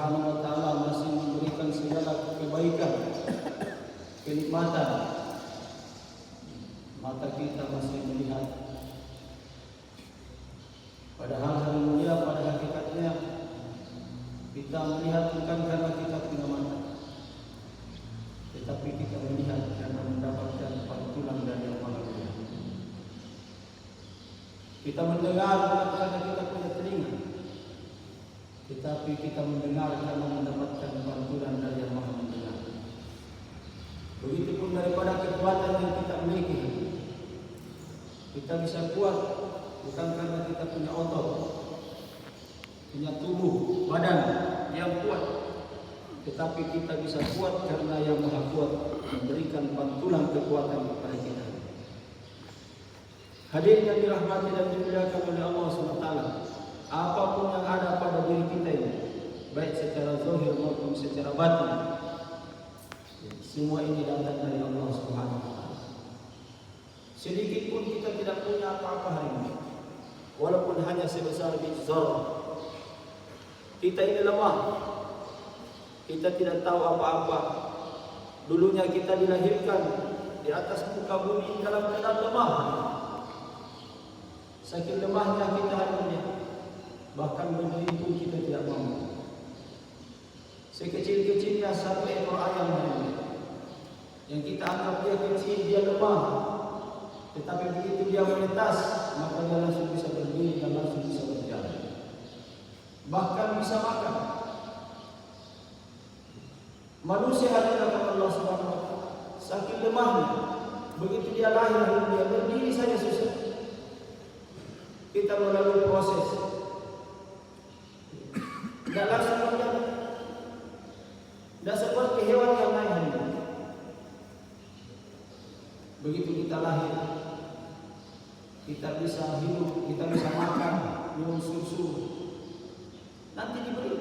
Subhanahu wa taala masih memberikan segala kebaikan, kenikmatan. Mata kita masih melihat. Padahal hari mulia pada hakikatnya kita melihat bukan karena kita punya mata, tetapi kita melihat karena mendapatkan pantulan dari yang Maha Mulia. Kita mendengar bukan karena kita punya telinga, tetapi kita mendengar karena mendapatkan pantulan dari yang Maha Mendengar. Begitupun daripada kekuatan yang kita miliki, kita bisa kuat bukan karena kita punya otot, punya tubuh, badan yang kuat, tetapi kita bisa kuat karena yang Maha Kuat memberikan pantulan kekuatan kepada kita. Hadirin yang dirahmati dan dimuliakan oleh Allah SWT, apapun yang ada pada diri kita ini, baik secara zahir maupun secara batin, semua ini datang dari Allah SWT. Sedikit pun kita tidak punya apa-apa hari ini, walaupun hanya sebesar biji zarrah. Kita ini lemah, kita tidak tahu apa-apa. Dulunya kita dilahirkan di atas muka bumi dalam keadaan lemah. Saking lemahnya kita hari ini, bahkan berdiri pun kita tidak mampu. Sekecil-kecilnya satu ekor ayam hari ini, yang kita anggap dia kecil, dia lemah, tetapi begitu dia menetas, maka dia langsung bisa berdiri dan langsung bisa berjalan, bahkan bisa makan. Manusia adalah Allah Subhanahu wa taala, saking lemahnya, begitu dia lahir dia berdiri saja susah. Kita melalui proses, tidak langsung berjalan, tidak seperti hewan yang lain. Begitu kita lahir, kita bisa hidup, kita bisa makan, minum susu, nanti diberi.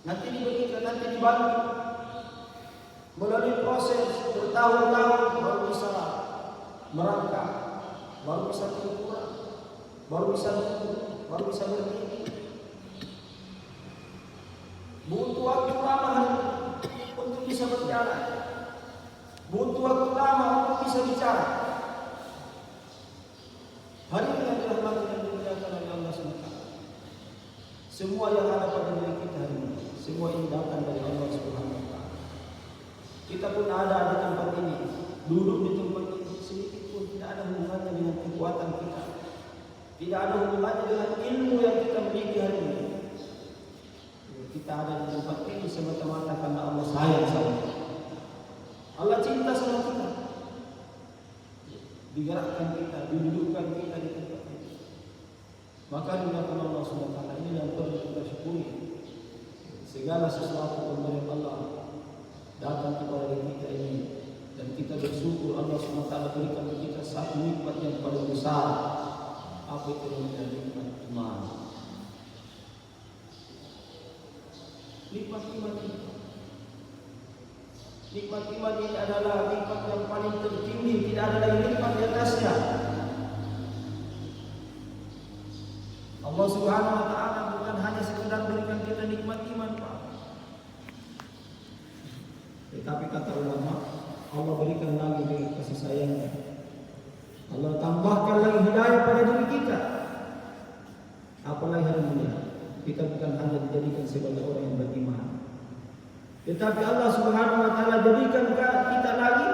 Nanti diberikan, nanti dibantu melalui proses bertahun-tahun baru bisa merangkak, baru bisa berkurang, baru bisa tumbuh, baru bisa berdiri. Butuh waktu lama untuk bisa berjalan, butuh waktu lama untuk bisa bicara. Hari ini yang dirahmati dan dimuliakan oleh Allah SWT, semua yang ada pada diri kita hari ini, semua ini datang dari Allah SWT. Kita pun ada di tempat ini, duduk di tempat ini, sedikit pun tidak ada hubungannya dengan kekuatan kita, tidak ada hubungannya dengan ilmu yang kita miliki hari ini. Kita ada di tempat ini semata-mata karena Allah sayang sama kita, Allah cinta sama kita, digerakkan kita, didudukkan kita di tempat ini. Maka dilakukan Allah SWT ini yang perlu kita syukuri. Segala sesuatu pemberian Allah datang kepada kita ini, dan kita bersyukur Allah SWT berikan kepada kita satu nikmat yang paling besar. Apa itu namanya? Nikmat iman. Nikmat iman ini, nikmat iman ini adalah nikmat yang paling tertinggi, tidak ada lagi nikmat di atasnya. Allah Subhanahu wa taala bukan hanya sekedar berikan kita nikmat iman, Pak. Tetapi kata ulama, Allah berikan lagi dengan kasih sayangnya. Allah tambahkan lagi hidayah pada diri kita. Apalagi hari mulia, kita bukan hanya dijadikan sebagai orang yang beriman, tetapi Allah Subhanahu wa taala jadikan kita lagi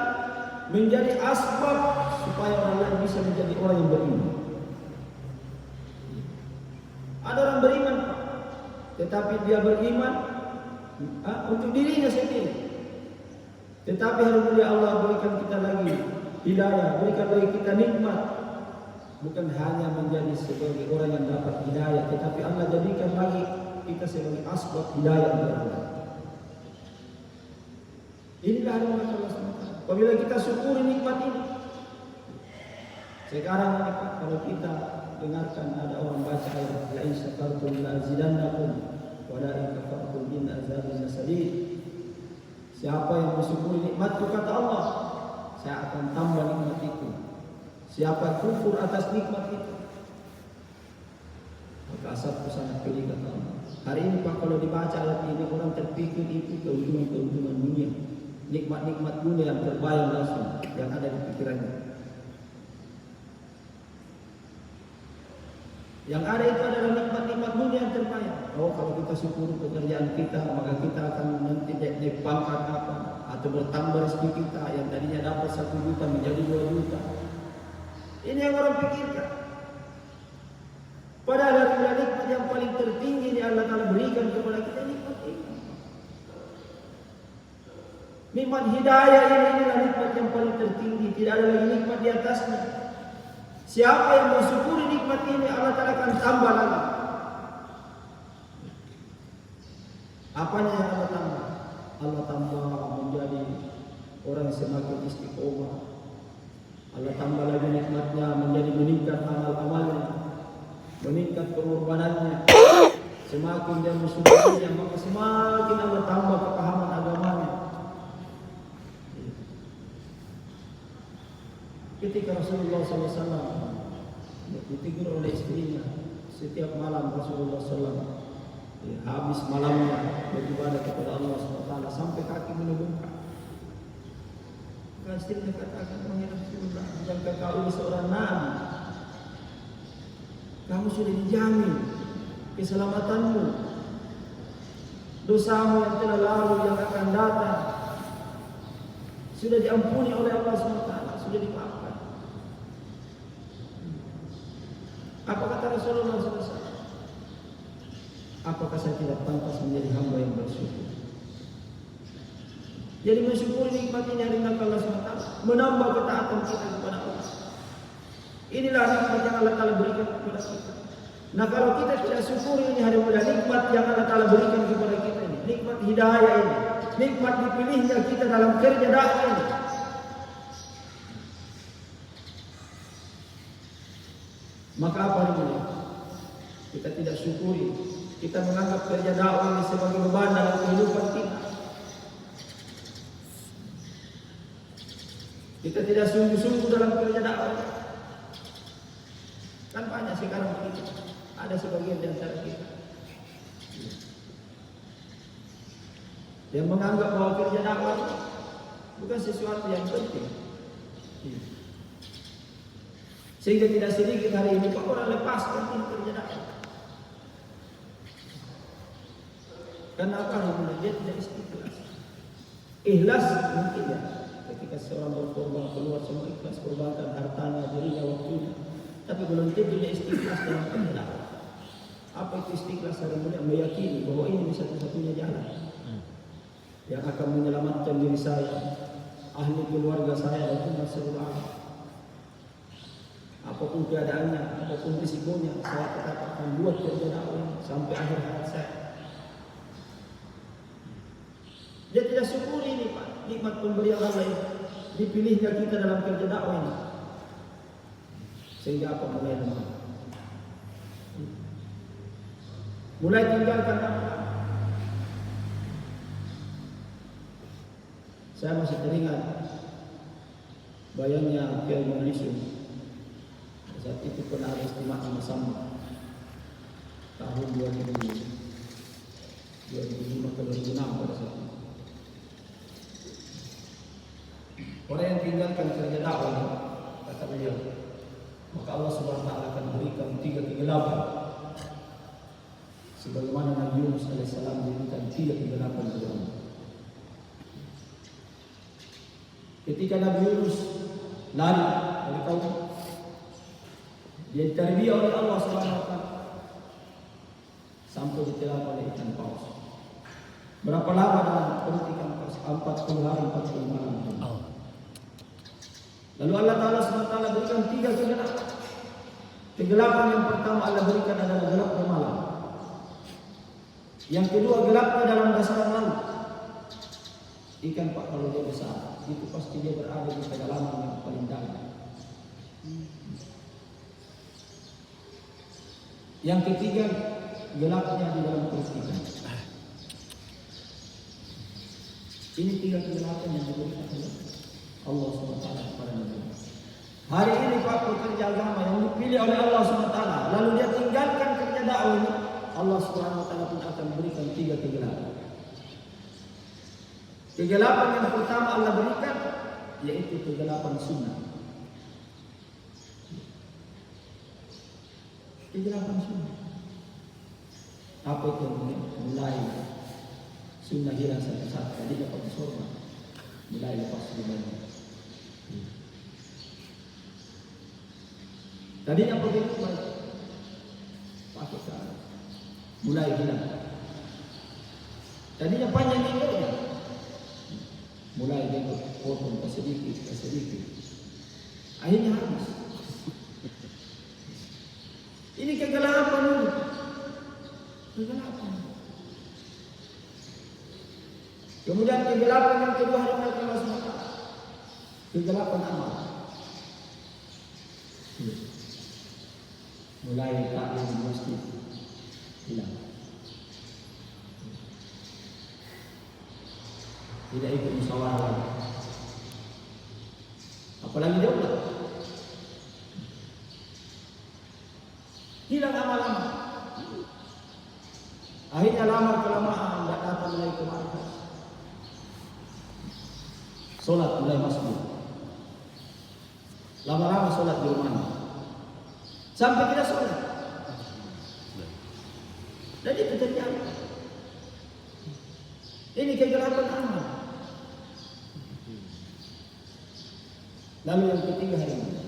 menjadi asbab supaya orang lain bisa menjadi orang yang beriman. Ada orang beriman, tetapi dia beriman untuk dirinya sendiri. Tetapi hari mulia Allah berikan kita lagi hidayah, berikan lagi kita nikmat, bukan hanya menjadi sebagai orang yang dapat hidayah, tetapi Allah jadikan lagi kita sebagai asbab hidayah untuk orang lain. Inilah nikmat Allah SWT. Apabila kita syukuri nikmat ini, sekarang kalau kita dengarkan ada orang baca ayat la in syakartum la azidannakum wa la in kafartum in azabi lasadid. Siapa yang bersyukur nikmatku, kata Allah, saya akan tambah nikmat itu. Siapa kufur atas nikmat itu, Asapku sangat pedih kata Allah. Hari ini Pak, kalau dibaca ayat ini orang terpikir itu keuntungan dunia, nikmat-nikmat dunia yang terbayang langsung yang ada di pikirannya. Yang ada itu adalah nikmat-nikmat dunia yang terbayang. Oh, kalau kita syukur pekerjaan kita, maka kita akan nanti naik pangkat apa, atau bertambah rezeki kita yang tadinya dapat 1 juta menjadi 2 juta. Ini yang orang pikirkan. Padahal nikmat yang paling tertinggi yang Allah Ta'ala berikan kepada kita, nikmat ini. Nikmat hidayah ini adalah nikmat yang paling tertinggi. Tidak ada lagi nikmat di atasnya. Siapa yang mensyukuri nikmat ini, Allah Ta'ala akan tambah lagi. Apanya yang Allah tambah? Allah tambah menjadi orang semakin istiqomah. Allah tambah lagi nikmatnya menjadi meningkat amal-amalnya, meningkat pengorbanannya. Semakin dia mensyukurinya, maka semakin Allah tambah kepahaman agamanya. Ketika Rasulullah SAW ditegur oleh istrinya, setiap malam Rasulullah SAW habis malamnya beribadah kepada Allah SWT sampai kaki menubungkan. Maka istrinya katakan, wahai Rasulullah, jika kau ini seorang nabi, kamu sudah dijamin keselamatanmu, dosamu yang telah lalu yang akan datang sudah diampuni oleh Allah SWT, sudah dimaafkan. Apa kata Rasulullah SAW? Apakah saya tidak pantas menjadi hamba yang bersyukur? Jadi mensyukuri nikmat ini dari Allah SWT, menambah ketaatan kita kepada Allah. Inilah nikmat yang Allah Ta'ala berikan kepada kita. Nah, kalau kita tidak syukuri ini hari mulia nikmat yang Allah Ta'ala berikan kepada kita ini, nikmat hidayah ini, nikmat dipilihnya kita dalam kerja dakwah ini, maka apa namanya? Kita tidak syukuri, kita menganggap kerja dakwah ini sebagai beban dalam kehidupan kita. Kita tidak sungguh-sungguh dalam kerja dakwah. Kan banyak sekarang begitu. Ada sebagian di antara kita yang menganggap bahwa kerja dakwah bukan sesuatu yang penting. Sehingga tidak sedikit hari ini orang lepaskan kerja dakwah. Kenapa? Dia tidak istiqlas. Ikhlas mungkin ya. Ketika seorang berkorban keluar semua ikhlas, korbankan hartanya, dirinya, waktunya. Tapi belum tentu dia istiqlas dalam kerja dakwah. Apa itu istiqlas? Sebenarnya meyakini bahwa ini satu-satunya jalan yang akan menyelamatkan diri saya, ahli keluarga saya, dan umat seluruh alam. Apapun keadaannya, apapun risikonya, saya tetap akan buat kerja dakwah sampai akhir hayat saya. Dia tidak syukuri ini, Pak, nikmat pemberian Allah ini, dipilihnya kita dalam kerja dakwah ini. Sehingga apa? Mulai lemah, mulai tinggalkan dakwah. Saya masih teringat bayangnya Kiai Malaysia. Saat itu pernah ada istimewa sama tahun 2005 ke 2006 pada saat itu. Orang yang tinggalkan kerja dakwah, kata beliau, maka Allah Subhanahu wa Ta'ala akan berikan 3 kegelapan. Sebagaimana Nabi Yunus alaihissalam diberikan 3 kegelapan berlalu. Ketika Nabi Yunus lari dari kaum, dia ditarbiyah oleh Allah Subhanahu wa Ta'ala sampai ditelan oleh ikan paus. Berapa lama dalam perut ikan paus? 40 hari 40 malam. Lalu Allah Ta'ala SWT berikan 3 kegelapan. Kegelapan yang pertama Allah berikan adalah gelapnya malam. Yang kedua gelapnya dalam dasaran laut. Ikan Pak kalau dia besar, itu pasti dia berada di kedalaman yang paling dalam. Yang ketiga gelapnya di dalam perut ikan. Ini 3 kegelapan yang diberikan oleh Allah SWT kepada Nabi. Hari ini Pak pekerja agama yang dipilih oleh Allah SWT, lalu dia tinggalkan kerja dakwah ini, Allah SWT pun akan berikan 3 kegelapan. Kegelapan yang pertama Allah berikan yaitu kegelapan sunnah. Kegelapan sunnah. Apa itu? Mulai sunnah hilang satu-satu. Jadi dapat surga. Mulai lepas ibadah. Tadinya begitu pakai cara. Mulai hilang. Tadinya panjang jenggotnya. Mulai jenggot potong sedikit. Akhirnya habis. Ini kegelapan ini. Kegelapan. Kemudian kegelapan yang kedua hari Allah SWT. Kegelapan amal. Mulai taklim di masjid hilang. Tidak ikut musyawarah lagi. Apalagi dia udah hilang amal-amal. Akhirnya lama-kelamaan tidak datang lagi ke markas. Solat mulai masjid. Lama-lama solat di rumahnya. Sampai tidak solat. Dan itu terjadi. Ini kegelapan amal. Lalu yang ketiga hari ini.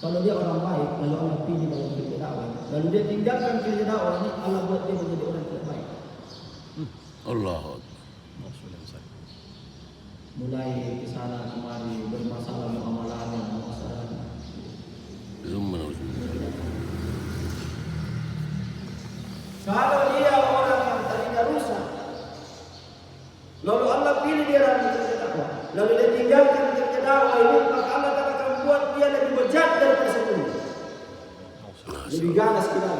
Kalau dia orang baik, lalu Allah pilih dalam kerja dakwah. Lalu dia tinggalkan kerja dakwah ini, Allah buat dia menjadi orang tidak baik. Allah. Mulai ke sana kemari bermasalah muamalahnya, masalahnya. Kalau dia orang yang tadinya rusak, lalu Allah pilih dia dalam kerja dakwah, lalu dia tinggalkan kerja dakwah ini, maka Allah akan buat dia lebih bejat daripada sebelumnya, lebih ganas kita.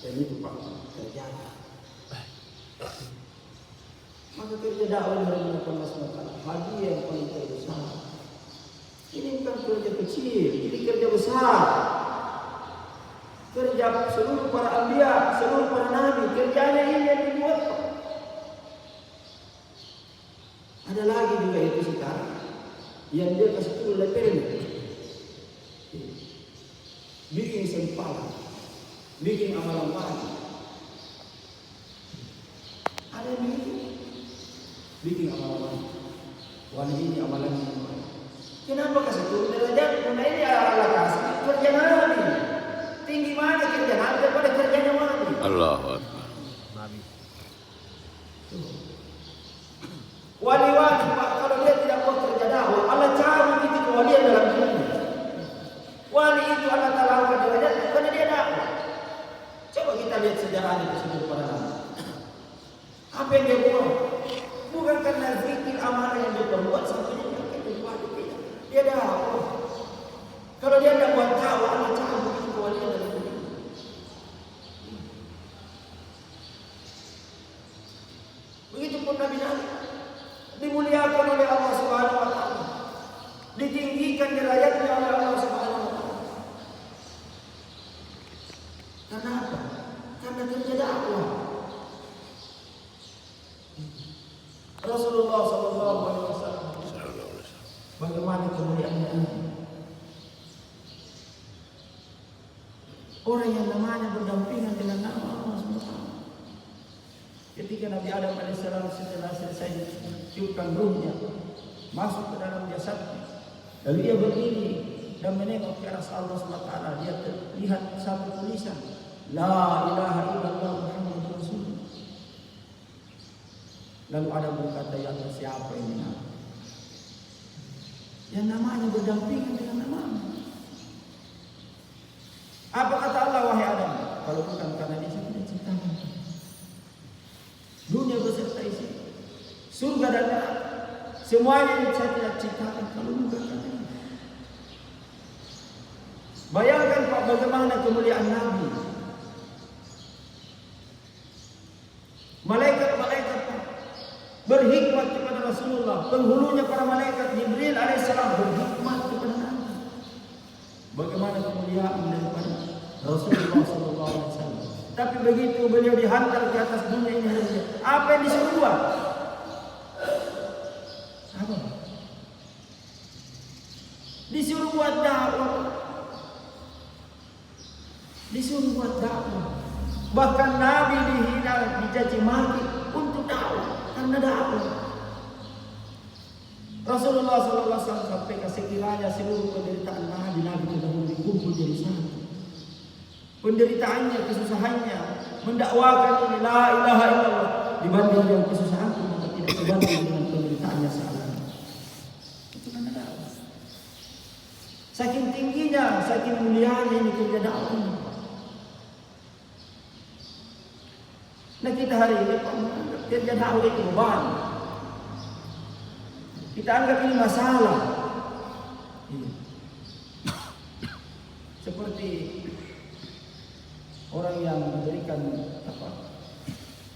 Dan itu Pak kerja. Maka kerja dakwah dari Allah SWT hadiah yang paling terbesar. Ini bukan kerja kecil, ini kerja besar. Kerja seluruh para anbiya, seluruh para nabi, kerjanya ini yang dibuat. Ada lagi juga itu sekarang yang dia kasih tuh leperin, bikin sempalan, bikin amalan pagi. Ada yang begitu, bikin amalan wali ini amalan ini. Kenapa kasih tuh derajat? Karena ini Allah kasih kerja nabi. Tinggi mana kerja nabi daripada kerjanya nabi? Allah. Wali-wali Pak, kalau dia tidak buat kerja dakwah, Allah cabut itu kewalian dalam dunia. Wali itu Allah Ta'ala angkat derajat karena dia dakwah. Coba kita lihat sejarahnya tersebut para nabi. Apa yang dia buat? Bukan karena zikir amal yang dia perbuat sampai dia jadi wali. Dia dakwah. Kalau dia tidak buat dakwah, Allah cabut itu kewalian dalam dunia. Begitupun Nabi-Nabi dimuliakan oleh Allah Subhanahu wa taala. Ditinggikan derajatnya oleh Allah Subhanahu wa taala. Karena apa? Karena kerja dakwah. Rasulullah sallallahu alaihi wasallam bagaimana kemuliaannya ini? Orang yang namanya berdampingan dengan nama Allah Subhanahu wa taala. Ketika Nabi Adam AS setelah selesai ditiupkan ruhnya masuk ke dalam jasadnya, lalu dia berdiri dan menengok ke arah Allah SWT. Dia terlihat satu tulisan, La ilaha illallah Muhammadur Rasulullah. Lalu Adam berkata, ya Allah, siapa ini nama? Yang namanya berdampingan dengan nama. Apa kata Allah, wahai Adam? Kalau bukan karena dia sudah diciptakan dunia beserta isi, surga dan neraka, semuanya saya tidak ciptakan kalau bukan karena ini. Bayangkan Pak bagaimana kemuliaan Nabi. Malaikat-malaikat Pak berhikmat kepada Rasulullah. Penghulunya para malaikat Jibril alaihissalam berhikmat begitu beliau dihantar ke atas dunia ini, apa yang disuruh buat? Apa? Disuruh buat dakwah. Disuruh buat dakwah. Bahkan Nabi dihina, dicaci maki untuk dakwah, karena dakwah. Rasulullah SAW sampaikan sekiranya seluruh penderitaan Nabi terdahulu dikumpul jadi satu. Penderitaannya, kesusahannya, mendakwakan ini la ilaha illallah dibanding dengan kesusahanku, maka tidak sebanding dengan penderitaannya sekarang. Itu karena dakwah. Saking tingginya, saking mulianya ini kerja dakwah ini. Nah kita hari ini menganggap kerja dakwah itu beban. Kita anggap ini masalah. Seperti orang yang diberikan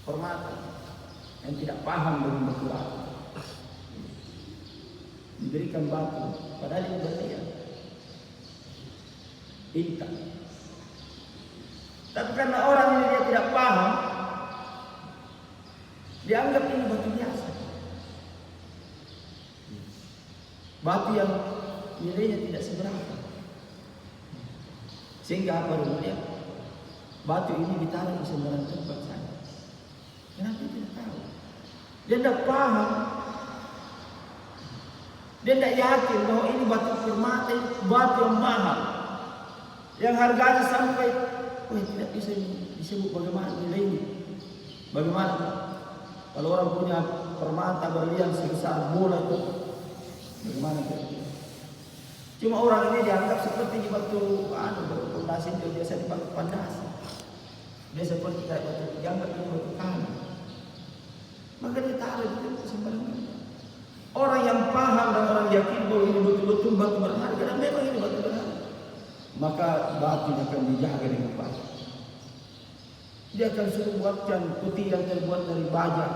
hormatan yang tidak paham dengan Al-Quran, diberikan batu, padahal ini berlian, bintang. Tapi karena orang ini dia tidak paham, dianggap ini batu biasa, batu yang nilainya tidak seberapa. Sehingga apa dulu dia? Batu ini ditaruh di sembarang tempat saja. Kenapa dia tidak tahu? Dia tidak paham. Dia tidak yakin bahwa ini batu permata, batu yang mahal, yang harganya sampai tidak bisa disebut bagaimana nilainya. Bagaimana kalau orang punya permata berlian sebesar bola itu, bagaimana kira-kira? Cuma orang ini dianggap seperti di batu pondasi itu biasa dipakai pondasi. Dia seperti kayak batu, dianggap ini batu kali. Maka dia taruh di sembarangan. Orang yang paham dan orang yakin bahwa ini betul-betul batu berharga, dan memang ini batu berharga, maka batu akan dijaga dengan baik. Dia akan suruh buatkan putih yang terbuat dari baja.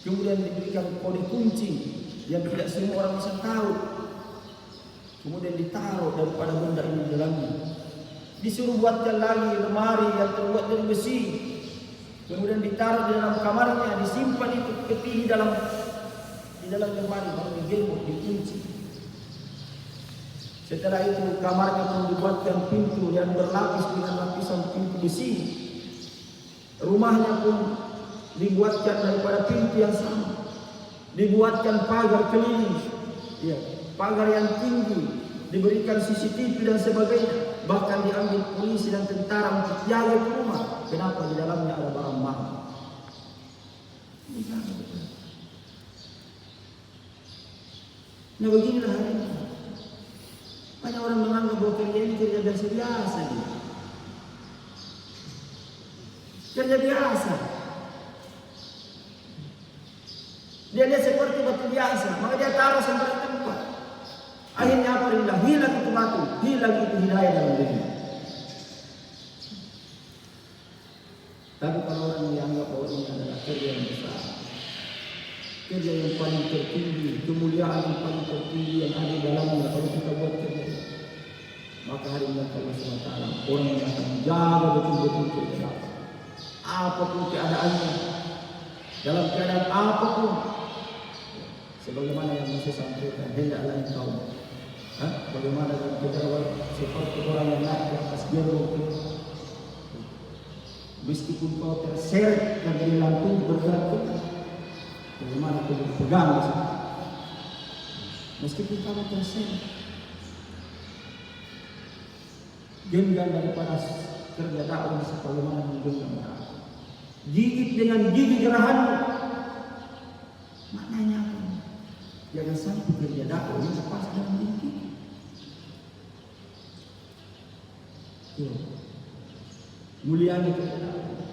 Kemudian diberikan kode kunci yang tidak semua orang bisa tahu. Kemudian ditaruh daripada benda ini di dalamnya. Disuruh buatkan lagi lemari yang terbuat dari besi. Kemudian ditaruh di dalam kamarnya, disimpan itu peti di dalam lemari, baru digembok, dikunci. Setelah itu kamarnya pun dibuatkan pintu yang berlapis dengan lapisan pintu besi. Rumahnya pun dibuatkan daripada pintu yang sama. Dibuatkan pagar keliling, ya, pagar yang tinggi, diberikan CCTV dan sebagainya. Bahkan diambil polisi dan tentara untuk jaga ke rumah. Kenapa? Di dalamnya ada barang mahal. Nah beginilah hari ini. Banyak orang menganggap bahwa kerja ini kerja biasa. Kerja biasa. Dia lihat seperti batu biasa, maka dia taruh sampai tempat. Akhirnya apa? Hilang itu batu, hilang itu hidayah dalam diri. Tapi kalau orang dianggap bahwa ini adalah kerja yang besar, kerja yang paling tertinggi, kemuliaan yang paling tertinggi yang ada dalamnya kalau kita buat kerja ini, maka hari ini Allah SWT orang yang akan menjaga betul-betul kerja apapun keadaannya, dalam keadaan apapun. Sebagaimana yang Musa sampaikan, hendaklah engkau bagaimana dalam keadaan seperti orang yang naik ke atas gunung, meskipun kau terseret dan dari lantung bergantung, bagaimana kau berpegang di situ, meskipun kamu terseret, genggam daripada kerja dakwah sebagaimana menggenggam darah, gigit dengan gigi gerahanmu. Maknanya apa? Jangan sampai kerja dakwah ini lepas dalam diri kita. Mulianya kerja dakwah.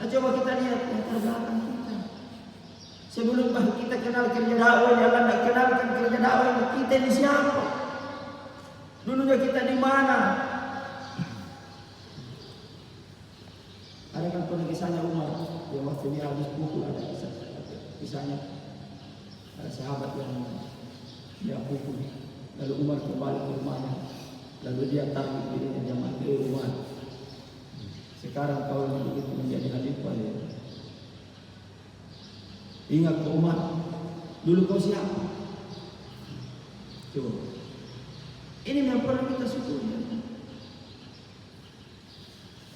Nah coba kita lihat latar belakang kita. Sebelum kita kenal kerja dakwah ini, Allah tidak kenalkan kerja dakwah ini. Kita ini siapa? Dulunya kita di mana? Ada kan pernah kisahnya Umar yang waktu dia habis pukul, ada kisahnya. Ada sahabat yang dia pukul, lalu Umar kembali ke rumahnya. lalu dia tarik dirinya jamaah ke rumah. Sekarang kau begitu menjadi khalifah ya. Ingat ke umat, dulu kau siapa? Coba. Ini yang perlu kita syukuri.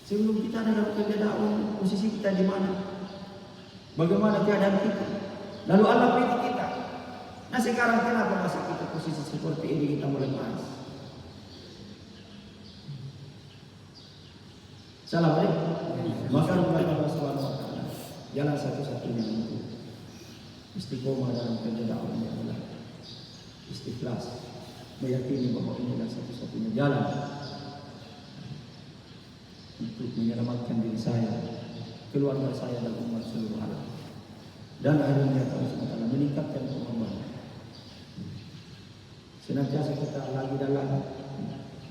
Sebelum kita ada dalam kerja dakwah, posisi kita di mana? Bagaimana keadaan kita? Lalu Allah pilih kita. Nah sekarang kenapa masih kita posisi seperti ini kita mulai bahas? Salah balik. Maka Allah Subhanahu wa taala jalan satu-satunya untuk istiqomah dalam kerja dakwah yang adalah istiqlas, meyakini bahwa inilah satu-satunya jalan untuk menyelamatkan diri saya, keluarga saya dan umat seluruh alam. Dan akhirnya Allah SWT meningkatkan kemampuan. Senantiasa kita lagi dalam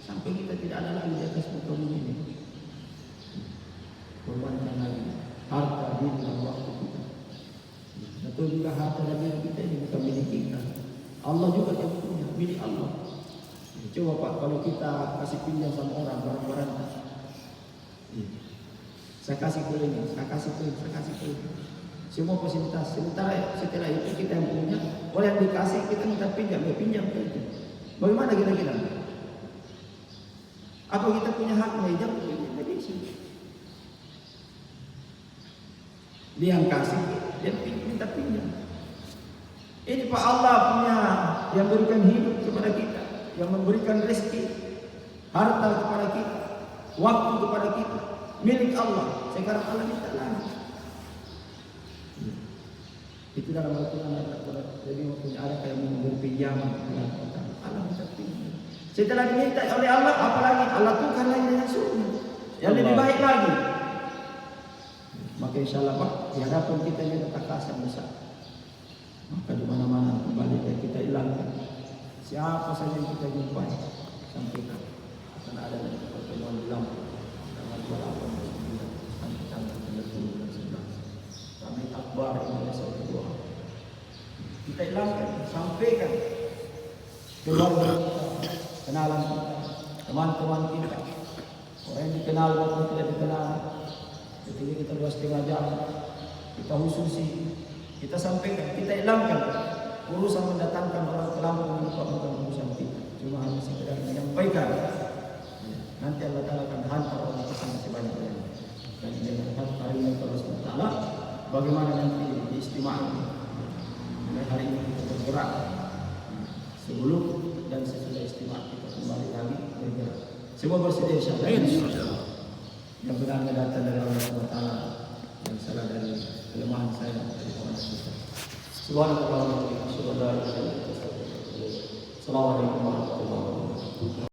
sampai kita tidak ada lagi di atas muka bumi ini. Korbankan lagi harta, diri dan waktu kita. Atau juga harta dan diri kita ini bukan milik kita. Allah juga yang punya, milik Allah. Coba Pak, kalau kita kasih pinjam sama orang barang-barang, saya kasih ke ini, saya kasih ke ini, saya kasih ke ini. Semua fasilitas. Sementara setelah itu kita yang punya, oleh yang dikasih kita minta pinjam, ya pinjam ke itu. Bagaimana kira-kira? Apa kita punya haknya? Hijab tidak bisa. Dia yang kasih, dia minta pinjam. Ini Pak Allah punya yang berikan hidup kepada kita, yang memberikan rezeki, harta kepada kita, waktu kepada kita, milik Allah. Sekarang Allah minta lagi. Itu dalam Al-Quran jadi punya ada kayak memberi pinjaman Allah minta pinjam. Setelah diminta oleh Allah, apalagi Allah tukar lagi dengan surga yang lebih baik lagi. Maka insya Allah Pak, di hadapan kita ini ada takasan besar. Maka di mana-mana kembali kita hilangkan. Siapa saja yang kita jumpai, sampaikan akan ada dari pertemuan di Lampung tanggal 28 sampai tanggal 30 dan 11. Kami akbar Indonesia kedua. Kita hilangkan, sampaikan keluarga kita, kenalan kita, teman-teman kita, orang yang dikenal maupun tidak dikenal. Ketika kita 2,5 jam, kita khususi, kita sampaikan, kita hilangkan urusan mendatangkan orang ke Lampung ini bukan urusan kita, cuma hanya sekedar menyampaikan. Nanti Allah Taala akan hantar orang ke sana sebanyak-banyaknya. Dan dengan hari ini Allah SWT, bagaimana nanti di istimewa ini? Mulai hari ini kita bergerak. Sebelum dan sesudah istimewa kita kembali lagi bergerak. Semua bersedia insyaallah. Yang benar datang dari Allah SWT, yang salah dari kelemahan saya dari orang kita. Subhanallah wa bihamdihi, Assalamualaikum warahmatullahi wabarakatuh.